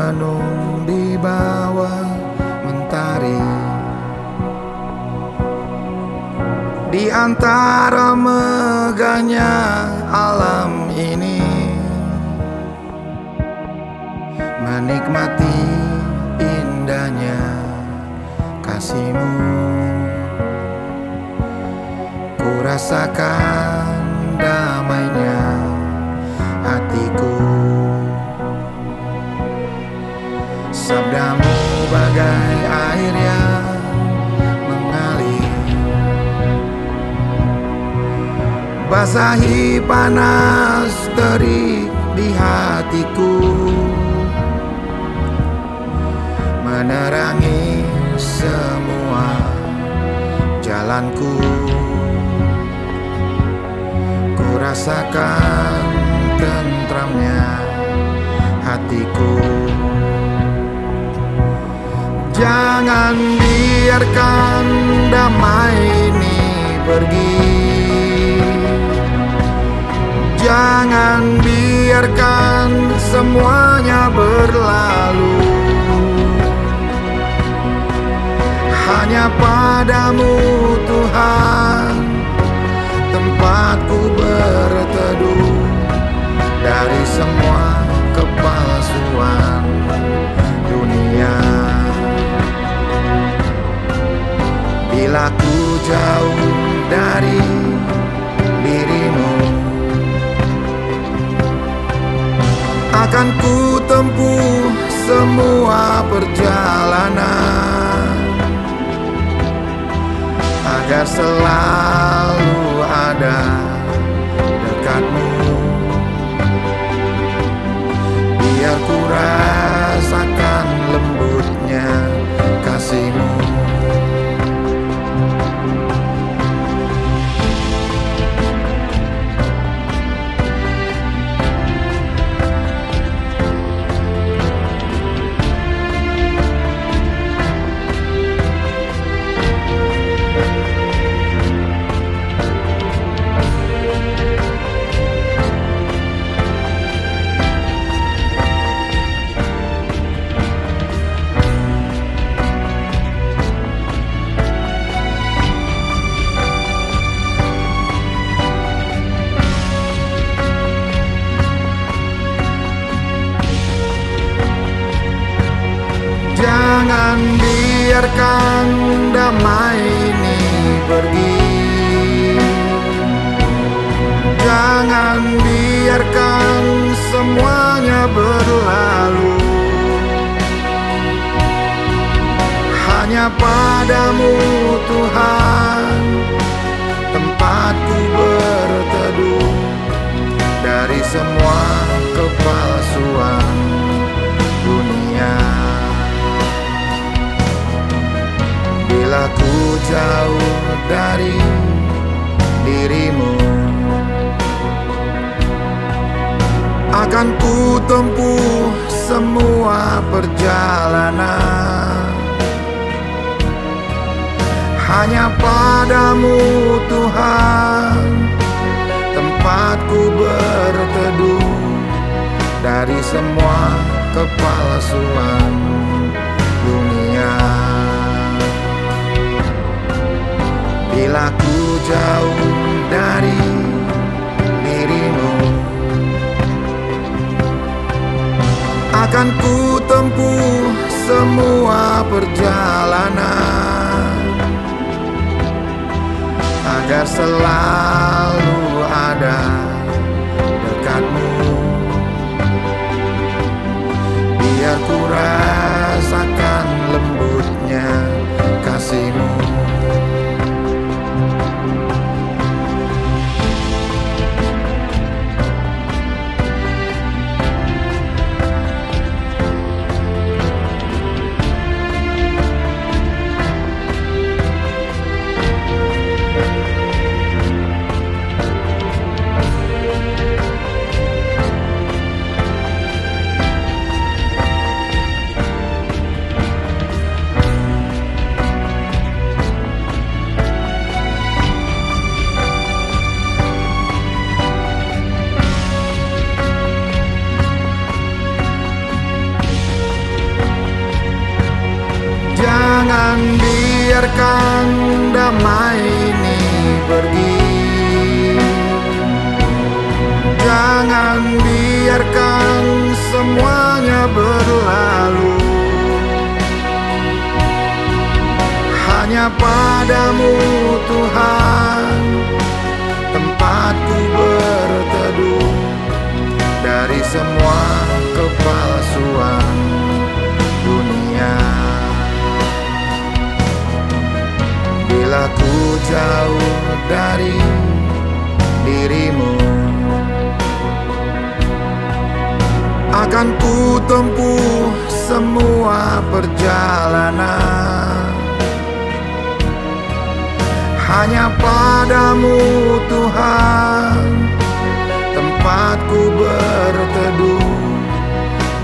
merenung di bawah mentari, di antara megahnya alam ini, menikmati indahnya kasih-Mu. Ku rasakan damainya hatiku. Sabda-Mu bagai air yang mengalir, basahi panas terik di hatiku, menerangi semua jalanku. Ku rasakan tentramnya hatiku. Jangan biarkan damai ini pergi, jangan biarkan semuanya berlalu. Hanya padamu Tuhan tempatku berteduh, dari semua kepalsuan dunia. Bila ku jauh dari diri-Mu, akan ku tempuh semua perjalanan, agar selalu ada dekat-Mu. Biar ku rasakan lembutnya kasih-Mu. Jangan biarkan damai ini pergi, jangan biarkan semuanya berlalu. Hanya padamu Tuhan tempatku berteduh, dari semua kepalsuan dunia. Bila ku jauh dari diri-Mu, akan ku tempuh semua perjalanan, hanya padamu Tuhan tempatku berteduh, dari semua kepalsuan dunia. Bila ku jauh dari diri-Mu, akan ku tempuh semua perjalanan, agar selalu ada dekat-Mu. Biar ku rasakan lembutnya kasih-Mu. biarkan damai ini pergi. Jangan biarkan semuanya berlalu. Hanya padamu Tuhan tempatku berteduh dari semua kepalsuan dunia. Bila ku jauh dari dirimu, akan ku tempuh semua perjalanan. Hanya padamu Tuhan tempatku berteduh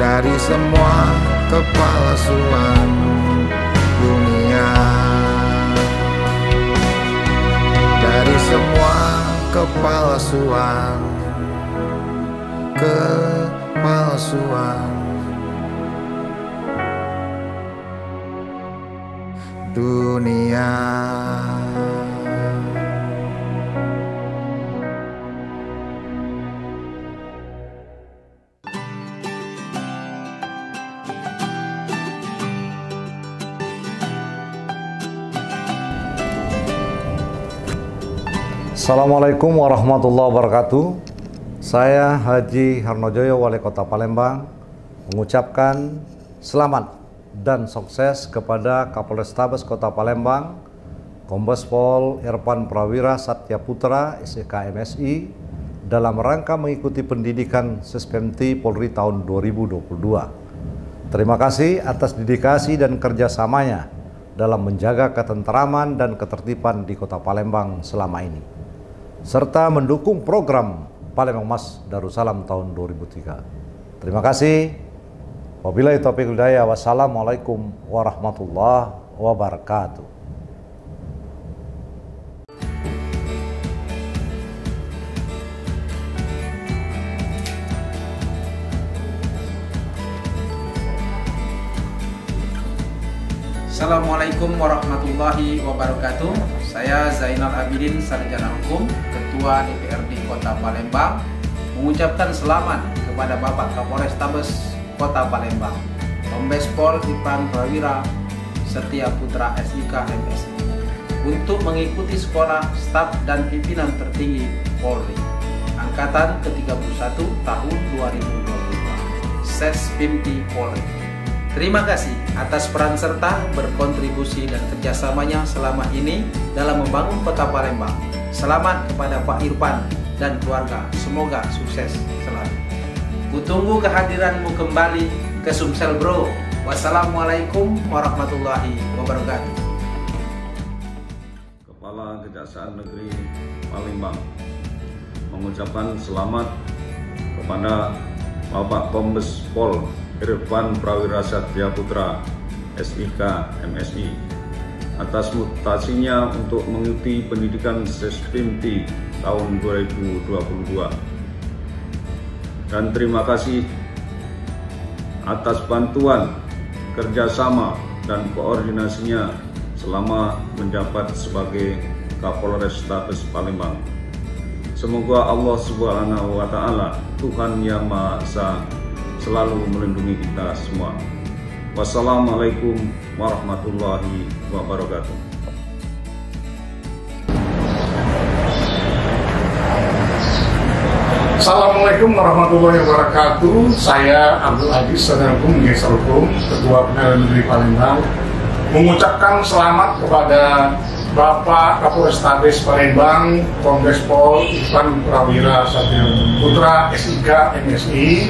dari semua kepalsuan dunia. Dari semua kepalsuan dunia. Assalamualaikum warahmatullahi wabarakatuh. Saya Haji Harnojoyo, Wali Kota Palembang, mengucapkan selamat dan sukses kepada Kapolrestabes Kota Palembang, Kombes Pol Irfan Prawira Satyaputra, SIK MSI, dalam rangka mengikuti pendidikan Sespemti Polri tahun 2022. Terima kasih atas dedikasi dan kerjasamanya dalam menjaga ketentraman dan ketertiban di Kota Palembang selama ini, serta mendukung program Palembang Mas Darussalam tahun 2003. Terima kasih. Wabillahi taufiq wal hidayah. Wassalamualaikum warahmatullahi wabarakatuh. Assalamualaikum warahmatullahi wabarakatuh. Saya Zainal Abidin, Sarjana Hukum, Ketua DPRD Kota Palembang, mengucapkan selamat kepada Bapak Kapolrestabes Kota Palembang, Kombes Pol Irfan Prawira Satyaputra SIK MSI, untuk mengikuti sekolah staf dan pimpinan tertinggi Polri Angkatan ke-31 tahun 2022, Sespimti Polri. Terima kasih atas peran serta berkontribusi dan kerjasamanya selama ini dalam membangun Kota Palembang. Selamat kepada Pak Irfan dan keluarga, semoga sukses selalu. Kutunggu kehadiranmu kembali ke Sumsel Bro. Wassalamualaikum warahmatullahi wabarakatuh. Kepala Kejaksaan Negeri Palembang mengucapkan selamat kepada Bapak Kombes Pol Irfan Prawira Satyaputra SIK MSI atas mutasinya untuk mengikuti pendidikan Sespimti tahun 2022, dan terima kasih atas bantuan, kerjasama dan koordinasinya selama menjabat sebagai Kapolrestabes Palembang. Semoga Allah Subhanahu wa Ta'ala, Tuhan Yang Maha Esa, selalu melindungi kita semua. Wassalamualaikum warahmatullahi wabarakatuh. Assalamualaikum warahmatullahi wabarakatuh. Saya Abdul Aziz, Sarjana Hukum, Gesel Hukum, Ketua Pengadilan Negeri Palembang, mengucapkan selamat kepada Bapak Kapolrestabes Palembang, Kombes Pol Irfan Prawira Satyaputra SIK MSI,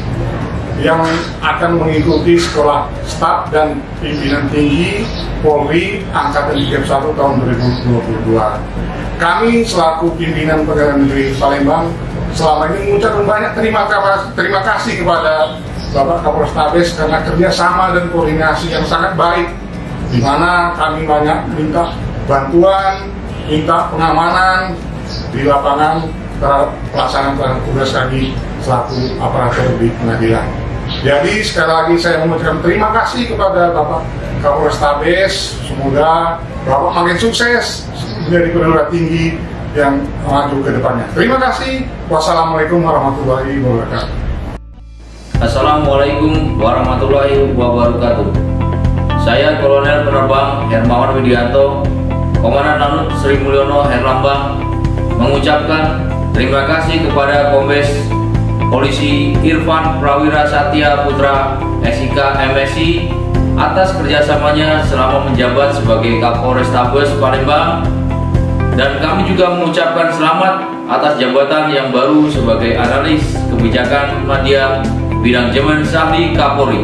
yang akan mengikuti sekolah staf dan pimpinan tinggi Polri Angkatan 31 tahun 2022. Kami selaku pimpinan Pengadilan Negeri Palembang selama ini mengucapkan banyak terima kasih kepada Bapak Kapolrestabes karena kerjasama dan koordinasi yang sangat baik, di mana kami banyak minta bantuan, minta pengamanan di lapangan terhadap pelaksanaan tugas kami selaku aparatur di pengadilan. Jadi sekali lagi saya mengucapkan terima kasih kepada Bapak Kapolrestabes. Semoga Bapak makin sukses menjadi perwira tinggi yang maju ke depannya. Terima kasih. Wassalamualaikum warahmatullahi wabarakatuh. Assalamualaikum warahmatullahi wabarakatuh. Saya Kolonel Penerbang Hermawan Widianto, Komandan Lanut Sri Mulyono Herlambang, mengucapkan terima kasih kepada Kombes Polisi Irfan Prawira Satya Putra SIK MSI atas kerjasamanya selama menjabat sebagai Kapolrestabes Palembang, dan kami juga mengucapkan selamat atas jabatan yang baru sebagai analis kebijakan media bidang Jemen Sahli Kapolri.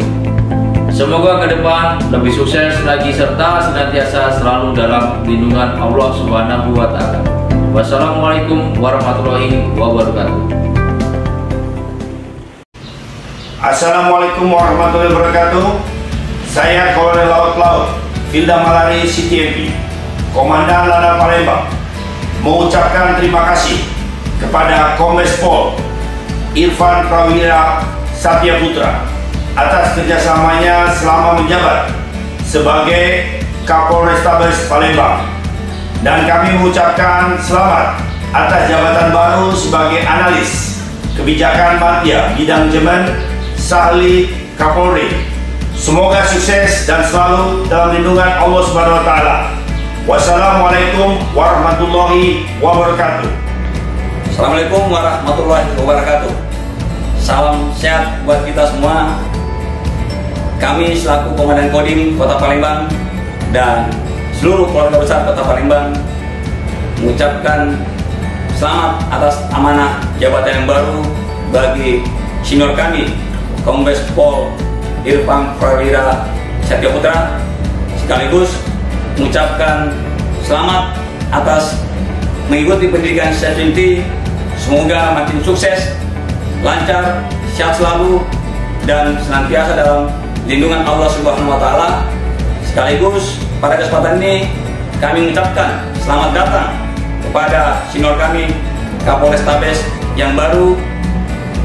Semoga ke depan lebih sukses lagi serta senantiasa selalu dalam lindungan Allah Subhanahu wa Ta'ala. Wassalamualaikum warahmatullahi wabarakatuh. Assalamualaikum warahmatullahi wabarakatuh. Saya Kolonel Laut Vilda Malari CTMP, Komandan Lada Palembang, mengucapkan terima kasih kepada Kombes Pol Irfan Prawira Satya Putra atas kerjasamanya selama menjabat sebagai Kapolrestabes Palembang, dan kami mengucapkan selamat atas jabatan baru sebagai analis kebijakan media bidang Jemen Sahli Kapolri. Semoga sukses dan selalu dalam lindungan Allah Subhanahu wa Ta'ala. Wassalamualaikum warahmatullahi wabarakatuh. Assalamualaikum warahmatullahi wabarakatuh. Salam sehat buat kita semua. Kami selaku Komandan Kodim Kota Palembang dan seluruh keluarga besar Kota Palembang mengucapkan selamat atas amanah jabatan yang baru bagi senior kami Kombes Pol Irfan Prawira Satya Putra, sekaligus mengucapkan selamat atas mengikuti pendidikan Safety. Semoga makin sukses, lancar, sehat selalu, dan senantiasa dalam lindungan Allah Subhanahu wa Ta'ala. Sekaligus pada kesempatan ini kami mengucapkan selamat datang kepada senior kami Kapolrestabes yang baru,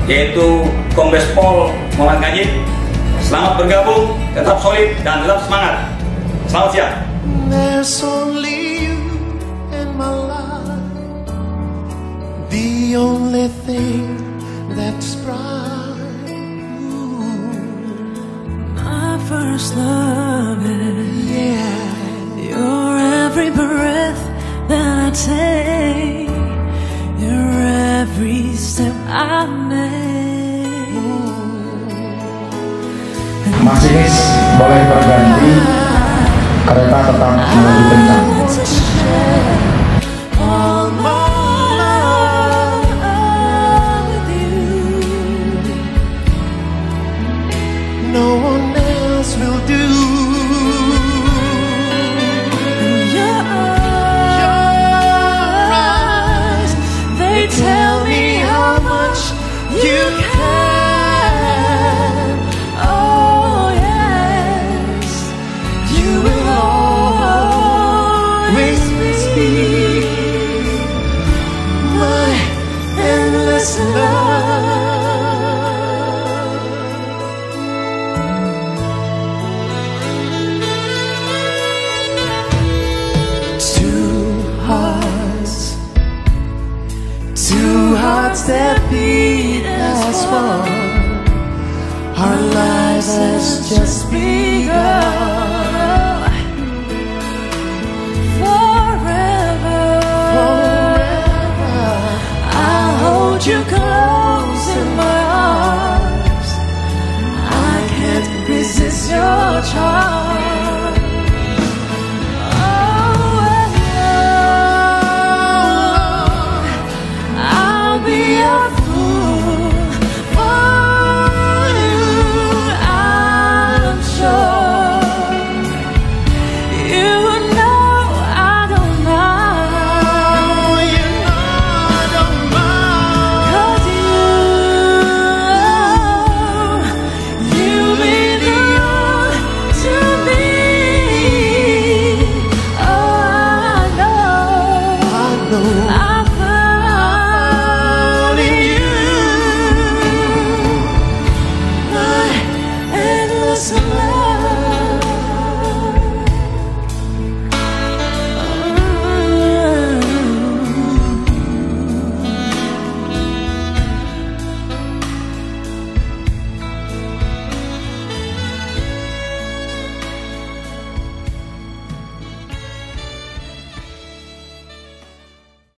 yaitu Kombes Pol Muhammad Najib. Selamat bergabung, tetap solid dan tetap semangat. Selamat siang. There's only you in my life, the only thing that's bright. My first love, yeah. You're every breath that I take, you're every step I make. Masinis boleh berganti, kereta tetap melaju kencang. All my love with you, no one else will do. Your eyes, they tell me how much you care. Two hearts that beat as one, our lives has just begun. Forever, I'll hold you close in my arms. I can't resist your charm. Some